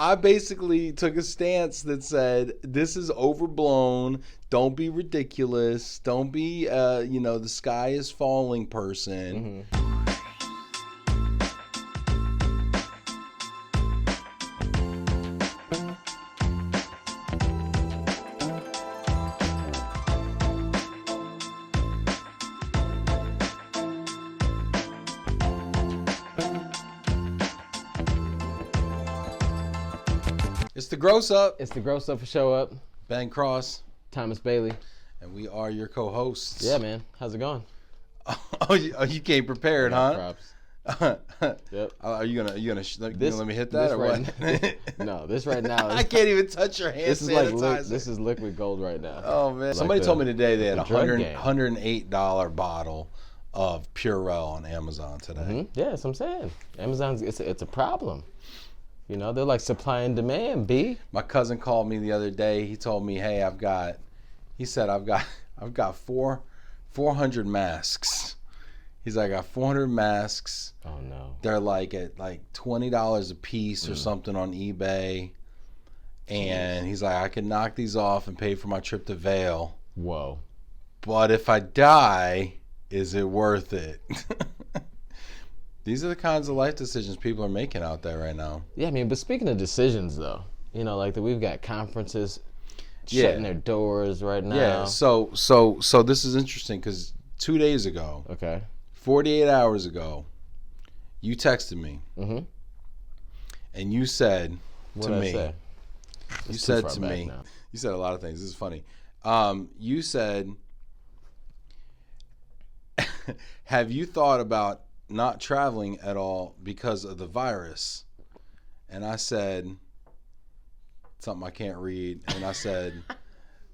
I basically took a stance that said, this is overblown. Don't be ridiculous. Don't be, the sky is falling person. It's the Gross Up. It's the Gross Up for Show Up. Ben Cross. Thomas Bailey. And we are your co-hosts. Yeah, man. How's it going? You came prepared, huh? Props. Yep. Are you gonna let me hit that or what? No, this right now. I can't even touch your hand sanitizer. This is liquid gold right now. Oh man! Somebody told me today they had a $108 bottle of Purell on Amazon today. Mm-hmm. Yeah, that's what I'm saying. Amazon's it's a problem. You know, they're like supply and demand, B. My cousin called me the other day. He told me, hey, I've got 400 masks. He's like, I got 400 masks. Oh no. They're like at $20 a piece or something on eBay. And he's like, I can knock these off and pay for my trip to Vail. Whoa. But if I die, is it worth it? These are the kinds of life decisions people are making out there right now. Yeah, I mean, but speaking of decisions, though, you know, like we've got conferences shutting their doors right now. Yeah, so this is interesting because 2 days ago, 48 hours ago, you texted me, and you said to me, you said to me, you said a lot of things. This is funny. You said, have you thought about not traveling at all because of the virus? And I said something I can't read, and I said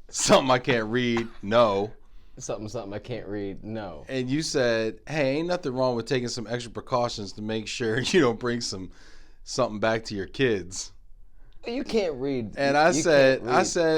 something I can't read, no. Something I can't read, no. And you said, hey, ain't nothing wrong with taking some extra precautions to make sure you don't bring something back to your kids. You can't read. And I said,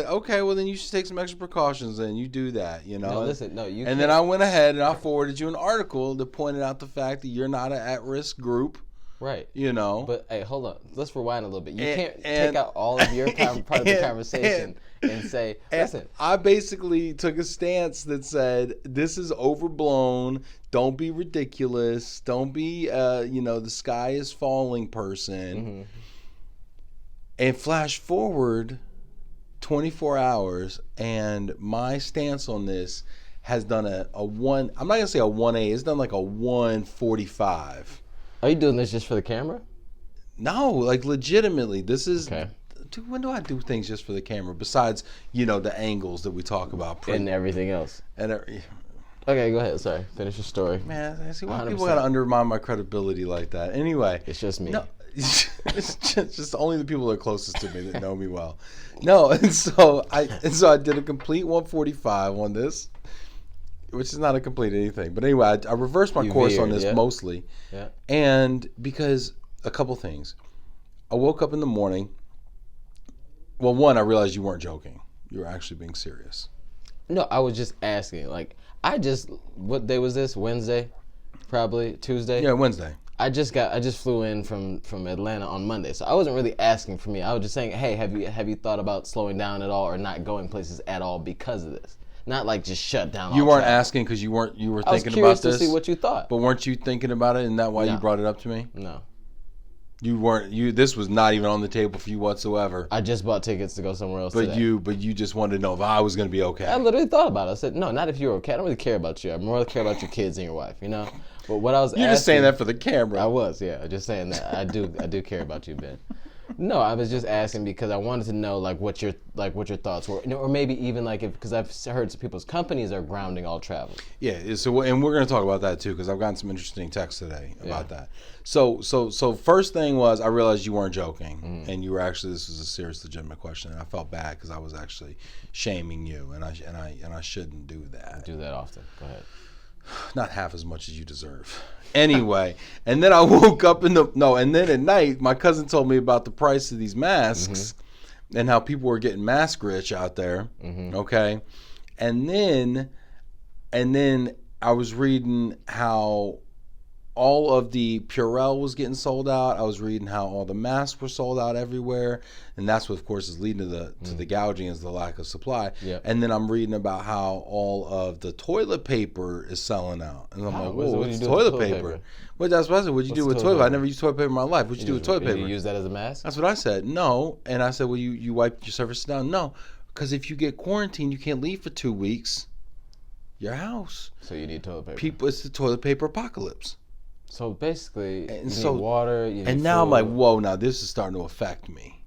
okay, well then you should take some extra precautions and you do that, you know. No, listen, no, you. And then I went ahead and I forwarded you an article that pointed out the fact that you're not an at-risk group. Right. You know. But hey, hold on. Let's rewind a little bit. You can't take out all of your part of the conversation and say, listen. I basically took a stance that said, this is overblown. Don't be ridiculous. Don't be, the sky is falling person. And flash forward 24 hours, and my stance on this has done a one. I'm not gonna say a 1A. It's done like a 145. Are you doing this just for the camera? No, like legitimately. This is. Okay. Dude, when do I do things just for the camera? Besides, the angles that we talk about. And everything else. Okay, go ahead. Sorry. Finish your story. Man, I see why 100%. People gotta undermine my credibility like that. Anyway. It's just me. No. It's just only the people that are closest to me that know me well. No, and so I did a complete 145 on this, which is not a complete anything. But anyway, I reversed my course on this mostly. Yeah. And because a couple things. I woke up in the morning. Well, one, I realized you weren't joking. You were actually being serious. No, I was just asking. What day was this? Wednesday? Probably Tuesday? Yeah, Wednesday. I just flew in from Atlanta on Monday, so I wasn't really asking for me. I was just saying, hey, have you thought about slowing down at all or not going places at all because of this? Not like just shut down. You weren't asking because you were thinking about this. I was curious to see what you thought. But weren't you thinking about it, and that why you brought it up to me? No. You weren't. This was not even on the table for you whatsoever. I just bought tickets to go somewhere else. But you just wanted to know if I was going to be okay. I literally thought about it. I said, no, not if you're okay. I don't really care about you. I more care about your kids and your wife. You know. But what I was You're just saying that for the camera. I was, yeah. Just saying that. I do care about you, Ben. No, I was just asking because I wanted to know what your thoughts were, or maybe even because I've heard some people's companies are grounding all travel. Yeah, so and we're going to talk about that too because I've gotten some interesting texts today about that. So first thing was I realized you weren't joking and you were actually, this was a serious, legitimate question, and I felt bad because I was actually shaming you, and I shouldn't do that. I do that often. Go ahead. Not half as much as you deserve. Anyway, and then I woke up and then at night, my cousin told me about the price of these masks and how people were getting mask rich out there. Okay. And then I was reading how all of the Purell was getting sold out. I was reading how all the masks were sold out everywhere, and that's what, of course, is leading to the gouging, is the lack of supply. Yep. And then I'm reading about how all of the toilet paper is selling out, and I'm like, whoa, what's toilet paper? Well, that's what I said. What'd you do with toilet paper? I never used toilet paper in my life. What'd you do with toilet paper? You use that as a mask? That's what I said. No, and I said, well, you wiped your surface down? No, because if you get quarantined, you can't leave for 2 weeks. Your house. So you need toilet paper. People, it's the toilet paper apocalypse. So basically, you need so, water. You need and now food. I'm like, whoa! Now this is starting to affect me.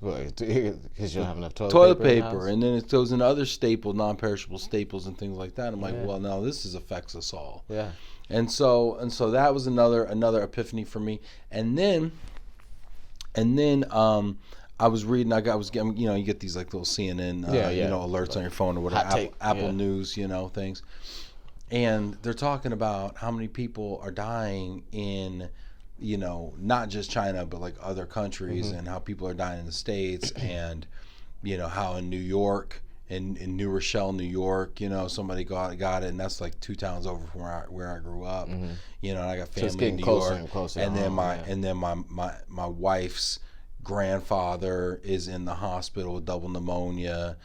Because you don't have enough toilet paper, and then it goes into other staples, non-perishable staples, and things like that. I'm like, well, now this affects us all. Yeah. And so that was another epiphany for me. And then I was reading. I was getting, you get these like little CNN, alerts on your phone or whatever, Apple News, things. And they're talking about how many people are dying in, not just China, but like other countries, and how people are dying in the States, and, how in New York, in New Rochelle, New York, somebody got it, and that's like 2 towns over from where I grew up, and I got family in New York, and closer and then my wife's grandfather is in the hospital with double pneumonia.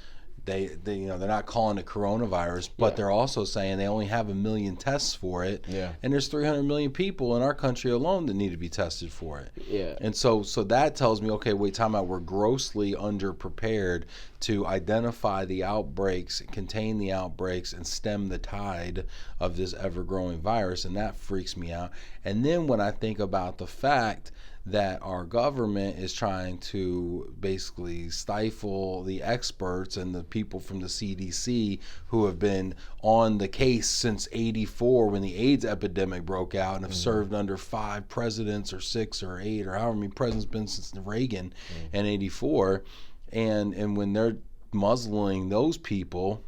They're not calling it coronavirus, but they're also saying they only have 1 million tests for it. Yeah. And there's 300 million people in our country alone that need to be tested for it. Yeah. And so that tells me, okay, wait, time out. We're grossly underprepared to identify the outbreaks, contain the outbreaks, and stem the tide of this ever-growing virus, and that freaks me out. And then when I think about the fact that our government is trying to basically stifle the experts and the people from the CDC who have been on the case since '84 when the AIDS epidemic broke out, and have served under 5 presidents or 6 or 8 or however many presidents been since Reagan in '84, and when they're muzzling those people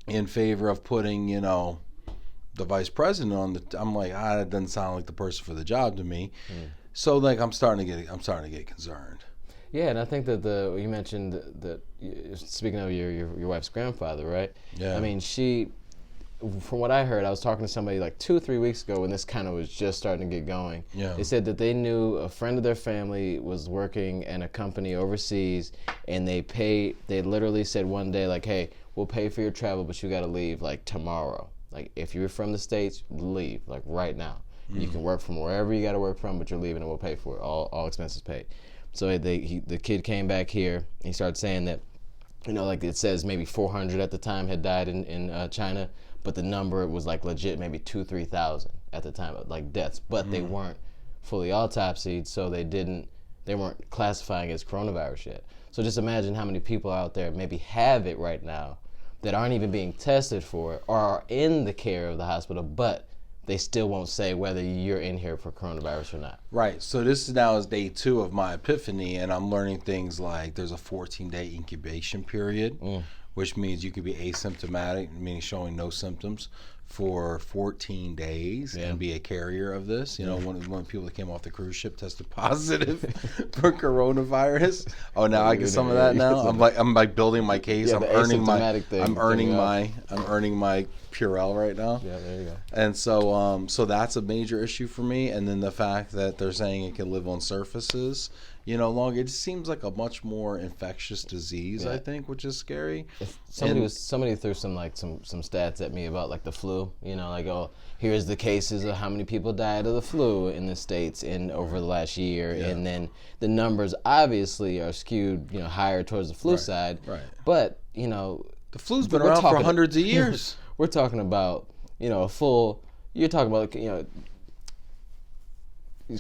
in favor of putting the vice president on I'm like, that doesn't sound like the person for the job to me. So like I'm starting to get concerned. Yeah, and I think that you mentioned that speaking of your wife's grandfather, right? Yeah. I mean, from what I heard, I was talking to somebody like 2 or 3 weeks ago when this kind of was just starting to get going. Yeah. They said that they knew a friend of their family was working in a company overseas, and they literally said one day, like, hey, we'll pay for your travel, but you got to leave like tomorrow. Like, if you're from the States, leave like right now. You can work from wherever you got to work from, but you're leaving and we'll pay for it. All expenses paid. So the kid came back here. He started saying that, like it says maybe 400 at the time had died in China, but the number was like legit maybe 2,000-3,000 at the time, like deaths. But they weren't fully autopsied, so they weren't classifying as coronavirus yet. So just imagine how many people out there maybe have it right now that aren't even being tested for it or are in the care of the hospital, but they still won't say whether you're in here for coronavirus or not. Right. So this now is day 2 of my epiphany, and I'm learning things like there's a 14-day incubation period, which means you could be asymptomatic, meaning showing no symptoms, for 14 days and be a carrier of this. One of the people that came off the cruise ship tested positive for coronavirus. Oh, now I get some of that now. I'm like building my case. I'm earning my Purell right now. Yeah, there you go. And so that's a major issue for me. And then the fact that they're saying it can live on surfaces, longer. It just seems like a much more infectious disease, I think, which is scary. Somebody threw some stats at me about like the flu. Like, oh, here's the cases of how many people died of the flu in the States over the last year, and then the numbers obviously are skewed, higher towards the flu side. Right. But the flu's been around for hundreds of years. We're talking about a full. You're talking about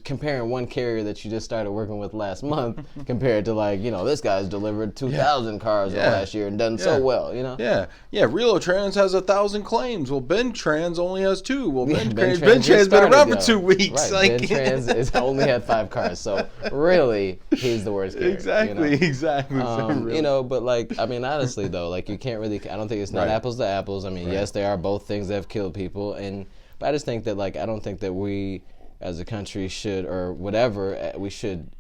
comparing one carrier that you just started working with last month compared to this guy's delivered 2,000 cars last year and done so well, Yeah. Relotrans has 1,000 claims. Well, Ben Trans only has 2. Well, Ben Trans been around for 2 weeks. Right. Ben Trans has only had 5 cars, so really he's the worst carrier. Exactly. But honestly though, you can't really. I don't think it's not apples to apples. Yes, they are both things that have killed people, but I just think that I don't think that we, as a country, should, or whatever, we shouldn't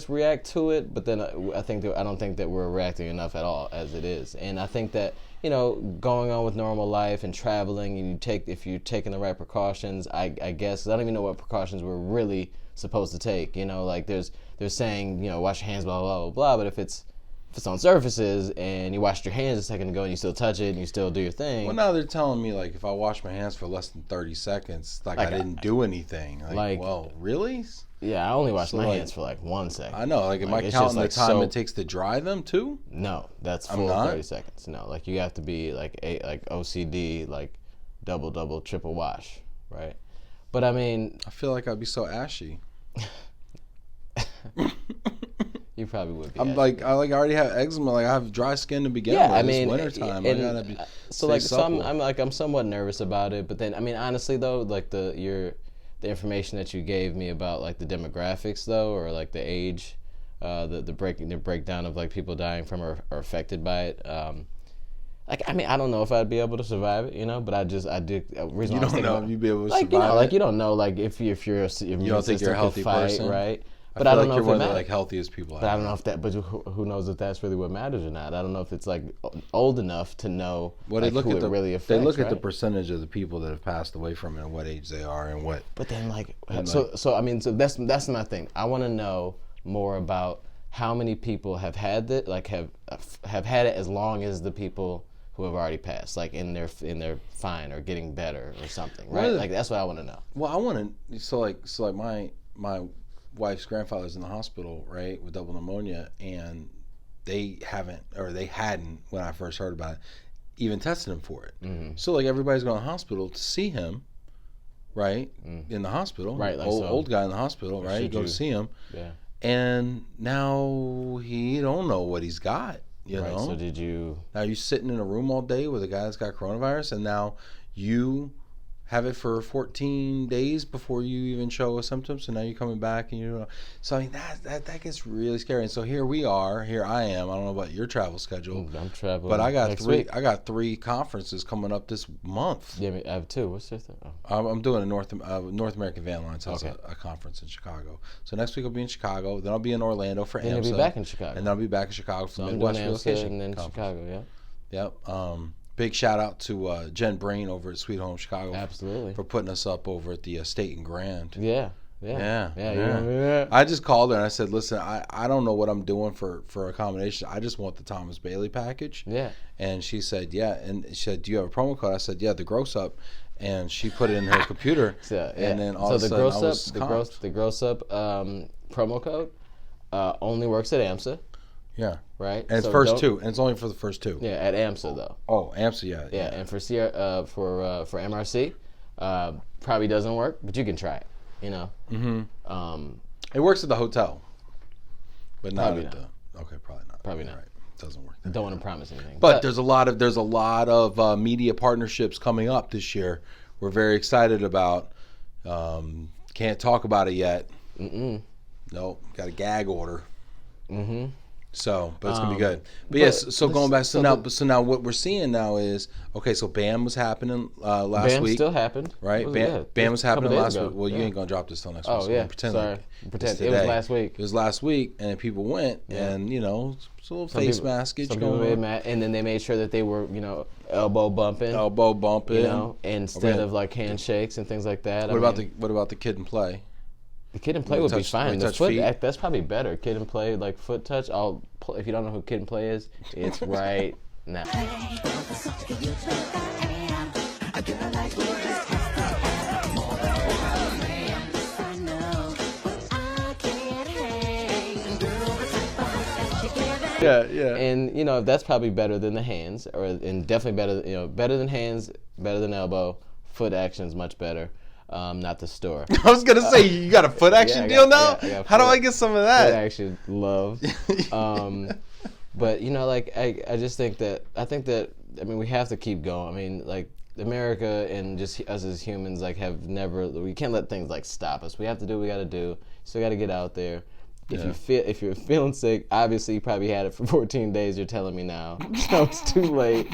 react to it, but then I don't think that we're reacting enough at all as it is. And I think that, going on with normal life and traveling, and if you're taking the right precautions, I guess 'cause I don't even know what precautions we're really supposed to take. Like they're saying, wash your hands, blah blah blah blah. But if it's on surfaces and you washed your hands a second ago and you still touch it and you still do your thing. Well, now they're telling me like if I wash my hands for less than 30 seconds, like I didn't do anything. Like, well, really? Yeah, I only wash my hands for like 1 second. I know. Like, am I counting the time it takes to dry them too? No, that's full 30 seconds. No, like you have to be like OCD, like double, triple wash, right? But I mean, I feel like I'd be so ashy. You probably would be. I already have eczema. Like I have dry skin to begin with. It's wintertime. I gotta be I'm somewhat nervous about it. But then, I mean, honestly though, like the information that you gave me about like the demographics though, or like the age, the breakdown of like people dying from or affected by it. I mean, I don't know if I'd be able to survive it, but I did. You don't know if you'd be able to survive it. Like you don't know, like if you don't think you're a healthy person, right? But I don't know if you're one of the like healthiest people. But I don't know if that. But who knows if that's really what matters or not? I don't know if it's like old enough to know who it really affects. They look at the percentage of the people that have passed away from it and what age they are and what. But then so that's my thing. I want to know more about how many people have had that, like have had it as long as the people who have already passed, like in their fine or getting better or something, right? Like that's what I want to know. Well, I want to so like my wife's grandfather's in the hospital, right, with double pneumonia, and they hadn't when I first heard about it, even tested him for it. Mm-hmm. So like everybody's going to the hospital to see him, right, in the hospital, right, like old guy in the hospital, right, you go to see him, yeah, and now he don't know what he's got, you know. So now you're sitting in a room all day with a guy that's got coronavirus, and now you have it for 14 days before you even show symptoms. So now you're coming back and so I mean that gets really scary. And so here I am. I don't know about your travel schedule. I'm traveling. But I got next three. week. I got 3 conferences coming up this month. Yeah, I have 2. What's your thing? I'm doing a North American Van Lines has a conference in Chicago. So next week I'll be in Chicago. Then I'll be in Orlando for AMSA. Then you'll be back in Chicago. And then I'll be back in Chicago for Midwest Relocation. And then Chicago, yeah. Yep. Big shout out to Jen Brain over at Sweet Home Chicago. Absolutely. For putting us up over at the State and Grand. Yeah. I just called her and I said, listen, I don't know what I'm doing for accommodation. I just want the Thomas Bailey package. Yeah. And she said, yeah. And she said, do you have a promo code? I said, yeah, the gross up. And she put it in her computer. And then all of a sudden the gross up promo code only works at AMSA. Yeah. Right. And it's first 2, and it's only for the first 2. Yeah, at AMSA though. Oh, AMSA, yeah. Yeah, and for MRC, probably doesn't work, but you can try it. Mm-hmm. It works at the hotel, but not at the. Okay, probably not. Probably not. Right. It doesn't work. Don't want to promise anything. But there's a lot of media partnerships coming up this year. We're very excited about. Can't talk about it yet. Nope, got a gag order. Mm-hmm. So, but it's gonna be good. But yes, so going back. So now what we're seeing now is so BAM was happening last week. BAM still happened, right? BAM was happening last week. Well, you ain't gonna drop this till next week. Oh yeah, pretend sorry. Pretend it was last week. It was last week, and people went, and it's a little face maskage going on. And then they made sure that they were elbow bumping, instead of like handshakes and things like that. What about the kid and play? The kid and play would be fine. The foot, that's probably better. Kid and play, like foot touch. If you don't know who kid and play is, it's right now. Yeah. And that's probably better than the hands, and definitely better than hands, better than elbow. Foot action is much better. Not the store. I was gonna say you got a foot action deal now. How do I get some of that? Foot action love. But I just think that we have to keep going. I mean, like America and just us as humans we can't let things stop us. We have to do what we got to do. Still got to get out there. If you're feeling sick, obviously you probably had it for 14 days. You're telling me now, so it's too late.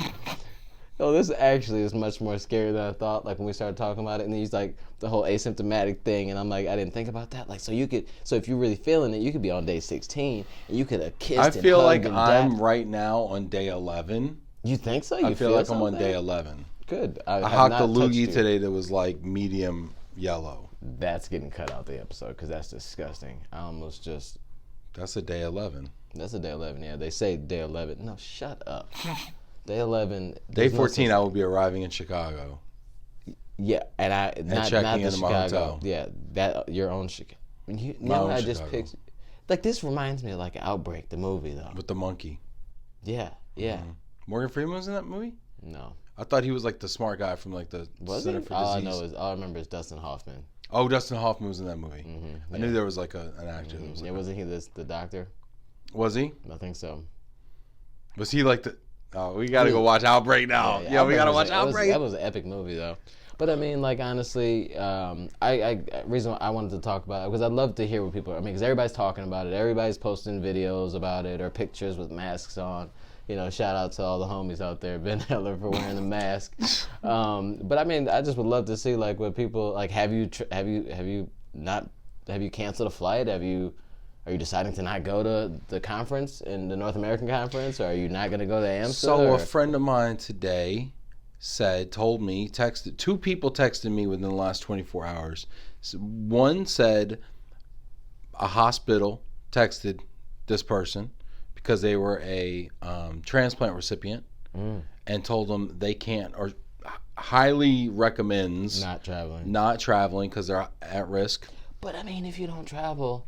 This actually is much more scary than I thought. Like when we started talking about it, and then he's like the whole asymptomatic thing, and I'm like, I didn't think about that. Like, so if you're really feeling it, you could be on day 16, and you could have kissed. I feel like I'm right now on day 11, You think so? I feel like I'm on something? day 11. Good. I have hocked not a touched loogie you. today that was like medium yellow. That's getting cut out the episode because that's disgusting. I almost just. That's a day 11. That's a day 11. Yeah, they say day 11. No, shut up. Day 11. Day 14, I will be arriving in Chicago. Yeah, and not checking the into my Chicago. hotel. Yeah, that your own Chicago. You My know own what I just Chicago. picked? Like this reminds me of like Outbreak, the movie though. With the monkey. Yeah. Morgan Freeman was in that movie? No. I thought he was like the smart guy from like the Was Center it? for All I Disease. know is all I remember is Dustin Hoffman. Oh, Dustin Hoffman was in that movie. Mm-hmm, I knew there was like an actor. That was like Wasn't he the doctor? Was he? I think so. Was he like the? Oh, we gotta go watch Outbreak now. Yeah, we gotta watch Outbreak. That was an epic movie though. But I mean, like honestly, reason why I wanted to talk about it because I'd love to hear what people. I mean, because everybody's talking about it, everybody's posting videos about it or pictures with masks on. You know, shout out to all the homies out there, Ben Heller for wearing the mask. But I mean, I just would love to see like what people like. Have you canceled a flight? Are you deciding to not go to the conference in the North American conference, or are you not going to go to AMSA? So a friend of mine today texted two people texted me within the last 24 hours. One said a hospital texted this person because they were a transplant recipient and told them they can't or highly recommends not traveling because they're at risk. But I mean, if you don't travel,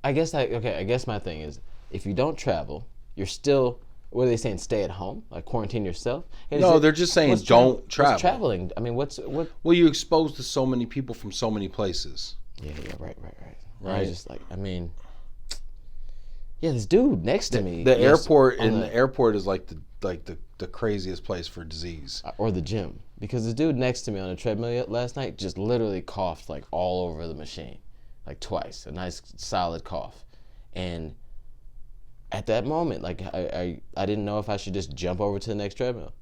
I guess my thing is if you don't travel, you're still. What are they saying? Stay at home, like quarantine yourself? No, they're just saying don't travel. What's traveling? I mean, what? Well, you're exposed to so many people from so many places. Yeah, right. I was just like, I mean, yeah, this dude next to me. The airport is like the craziest place for disease. Or the gym, because the dude next to me on the treadmill last night just literally coughed like all over the machine, like twice, a nice solid cough, and. At that moment, like I didn't know if I should just jump over to the next treadmill.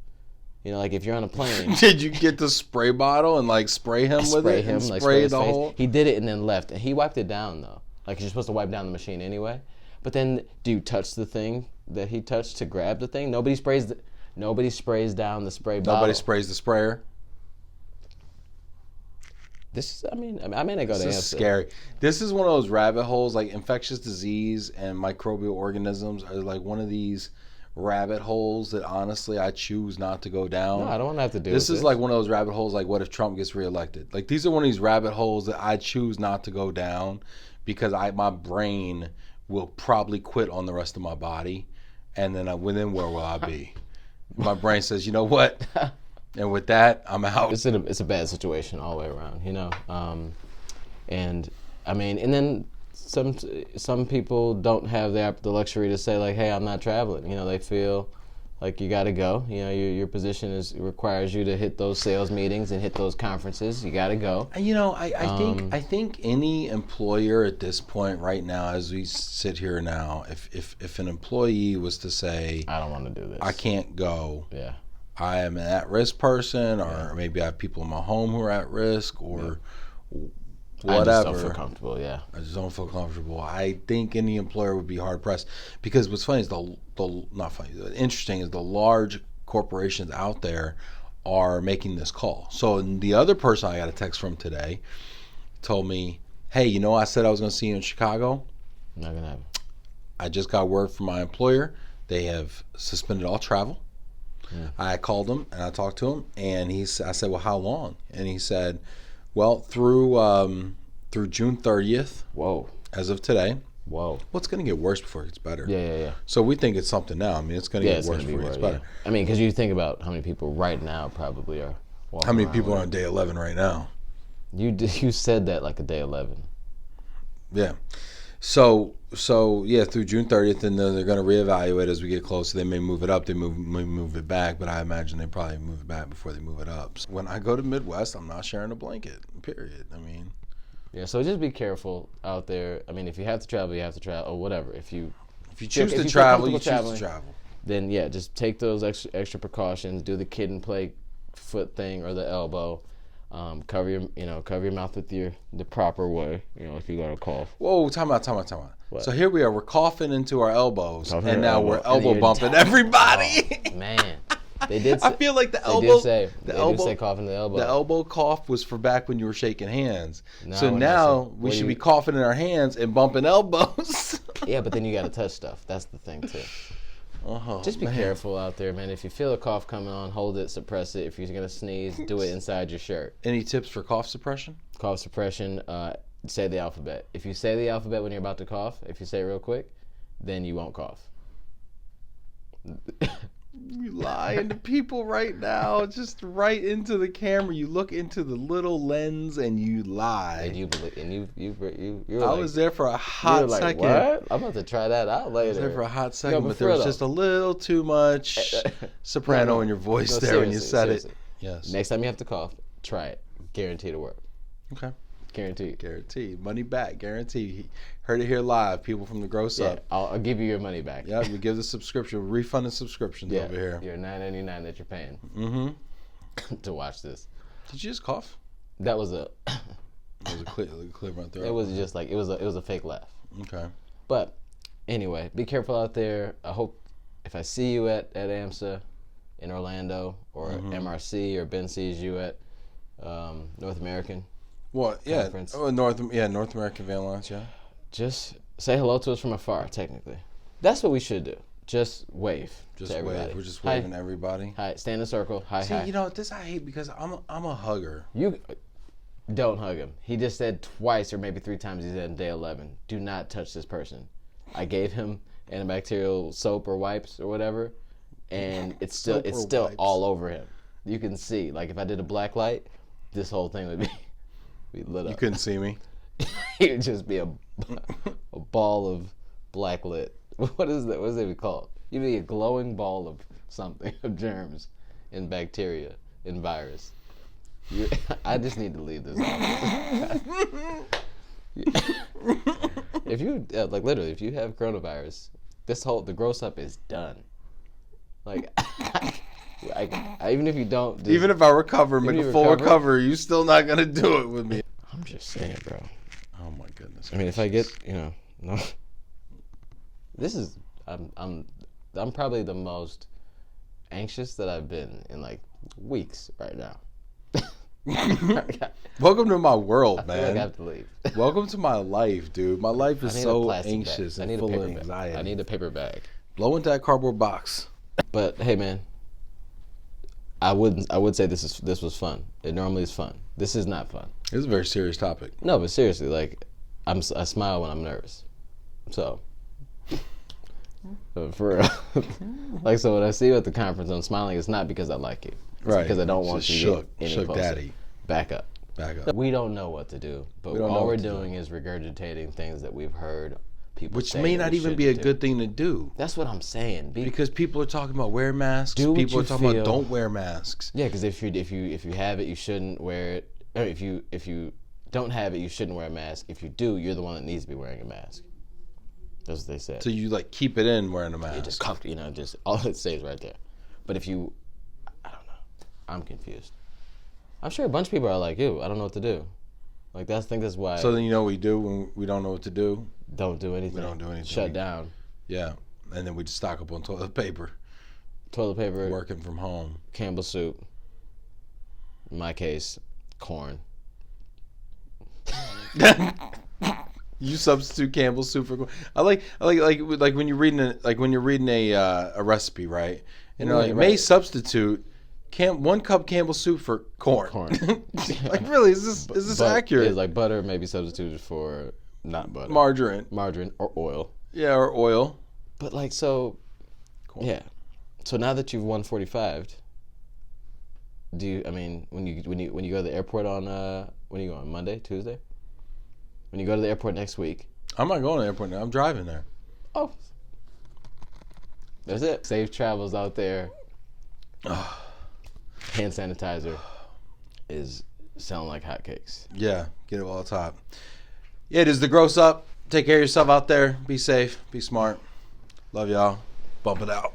You know, like if you're on a plane. Did you get the spray bottle and like spray him with it? Spray the whole. He did it and then left, and he wiped it down though. Like you're supposed to wipe down the machine anyway. But then, do you touch the thing that he touched to grab the thing? Nobody sprays down the spray bottle. Nobody sprays the sprayer. I may not go to AMSA. This is scary. This is one of those rabbit holes, like infectious disease and microbial organisms are like one of these rabbit holes that honestly I choose not to go down. No, I don't want to have to do this. This is like one of those rabbit holes, like what if Trump gets reelected? Like these are one of these rabbit holes that I choose not to go down because my brain will probably quit on the rest of my body, and then where will I be? My brain says, you know what? And with that, I'm out. It's a bad situation all the way around, you know. And I mean, and then some people don't have the luxury to say like, hey, I'm not traveling. You know, they feel like you got to go. You know, your position requires you to hit those sales meetings and hit those conferences. You got to go. You know, I think any employer at this point right now, as we sit here now, if an employee was to say, I don't want to do this, I can't go. Yeah. I am an at-risk person, or maybe I have people in my home who are at risk, or whatever. I just don't feel comfortable. Yeah, I just don't feel comfortable. I think any employer would be hard pressed because what's funny is interesting is the large corporations out there are making this call. So the other person I got a text from today told me, "Hey, you know, I said I was going to see you in Chicago. Not gonna happen. I just got word from my employer; they have suspended all travel." Yeah. I called him and I talked to him, and I said, well, how long? And he said, well, through June 30th. Whoa. As of today. Whoa. Well, it's going to get worse before it gets better. Yeah. So we think it's something now. I mean, it's going to get worse before it gets better. I mean, because you think about how many people right now probably are walking How many around people are on day 11 right now? You said that like a day 11. Yeah. So yeah, through June 30th, and then they're going to reevaluate as we get closer. They may move it up, they may move it back, but I imagine they probably move it back before they move it up. So when I go to Midwest, I'm not sharing a blanket. Period. I mean. Yeah. So just be careful out there. I mean, if you have to travel, you have to travel, or whatever. If you choose to travel, you choose to travel. Then yeah, just take those extra precautions. Do the kid and play foot thing or the elbow. Cover your mouth with the proper way. You know, if you got a cough. Whoa, time out. What? So here we are. We're coughing into our elbows, Coughing and now elbow. we're elbow bumping everybody. Oh, man, They did. I feel like the They elbow. did say The they elbow. do say cough in the elbow. The elbow cough was for back when you were shaking hands. No, So we're not now saying- we what do should you- be coughing in our hands and bumping elbows. Yeah, but then you got to touch stuff. That's the thing too. Oh, Just be man. careful out there, man. If you feel a cough coming on, hold it, suppress it. If you're gonna sneeze, do it inside your shirt. Any tips for cough suppression? Cough suppression. Say the alphabet. If you say the alphabet when you're about to cough, if you say it real quick, then you won't cough. You lying to people right now, just right into the camera. You look into the little lens and you lie. And you believe, and you. I Like, was there for a you were hot like, second. what? I'm about to try that out I was later. there for a hot second, No, but for there was real, just a little too much soprano No, in your voice no, there when you seriously, said seriously. it. Yes. Next time you have to cough, try it. Guarantee to work. Okay. Guaranteed. Guaranteed. Money back. Guaranteed. Heard it here live. People from the Gross Yeah, Up. I'll give you your money back. Yeah, we give the subscription. Refund the subscriptions over here. Your $9.99 that you're paying to watch this. Did you just cough? That was a. It was a clear right there. It was just like it was a fake laugh. Okay. But anyway, be careful out there. I hope if I see you at AMSA in Orlando or MRC or Ben sees you at North American, What? Yeah. Conference. Oh, North American Van Lines. Yeah. just say hello to us from afar. Technically, that's what we should do. Just wave Just to everybody. wave. We're just Hi. waving at everybody. Hi. Stand in a circle. Hi. See, hi. you know this I hate because I'm a hugger. You don't hug him. He just said twice or maybe 3 times he said in day 11, do not touch this person. I gave him antibacterial soap or wipes or whatever, and it's still Soap or wipes. all over him. You can see, like if I did a black light, this whole thing would be lit up. You couldn't see me. It would just be a ball of black lit. What is that? What is it even called? You'd be a glowing ball of something, of germs and bacteria and virus. I just need to leave this office. If you like literally, if you have coronavirus, the gross up is done. Like, even if you don't, just, Even if I recover, make if you a full recover- recovery, you still not gonna do it with me. I'm just saying, bro. Oh my goodness. I mean, if I get, no, this is, I'm probably the most anxious that I've been in like weeks right now. Welcome to my world, I feel like I man. have to leave. Welcome to my life, dude. My life is I need a so plastic anxious bag. and full of bag. anxiety. I need a paper bag. Blow into that cardboard box. But hey, man, I would say this was fun. It normally is fun. This is not fun. This is a very serious topic. No, but seriously, like I smile when I'm nervous. So for real. Like, so when I see you at the conference, I'm smiling. It's not because I like you. It's Right. because I don't want Just you shook. to get any Shook closer. daddy. Back up. Back up. We don't know what to do, but We don't know all we're what to do. doing is regurgitating things that we've heard people Which say may that not we even be a shouldn't do. good thing to do. That's what I'm saying. Because people are talking about wear masks. Do what People are you talking feel. about don't wear masks. Yeah, because if you have it, you shouldn't wear it. Or if you don't have it, you shouldn't wear a mask. If you do, you're the one that needs to be wearing a mask. That's what they said. So you like keep it in wearing a You mask. just just all it stays right there. But if you, I don't know, I'm confused. I'm sure a bunch of people are like you. I don't know what to do. Like I think that's why. So then you know what we do when we don't know what to do? don't do anything. We don't do anything. Shut down. Yeah. And then we just stock up on toilet paper. Toilet paper. Working from home. Campbell soup. In my case, corn. You substitute Campbell's soup for. I like when you're reading a recipe, right? And they're like, Right, may right. substitute 1 cup Campbell's soup for corn. Like, really, is this accurate? It's like butter may be substituted for not butter. Margarine, or oil. yeah, or oil. But like so, Corn. yeah. So now that you've won 45, do you? I mean, when you go to the airport on when are you going? Monday, Tuesday? When you go to the airport next week? I'm not going to the airport now. I'm driving there. Oh, that's it. Safe travels out there. Hand sanitizer is selling like hotcakes. Yeah, get it while it's hot. Yeah, it is the Gross Up. Take care of yourself out there. Be safe. Be smart. Love y'all. Bump it out.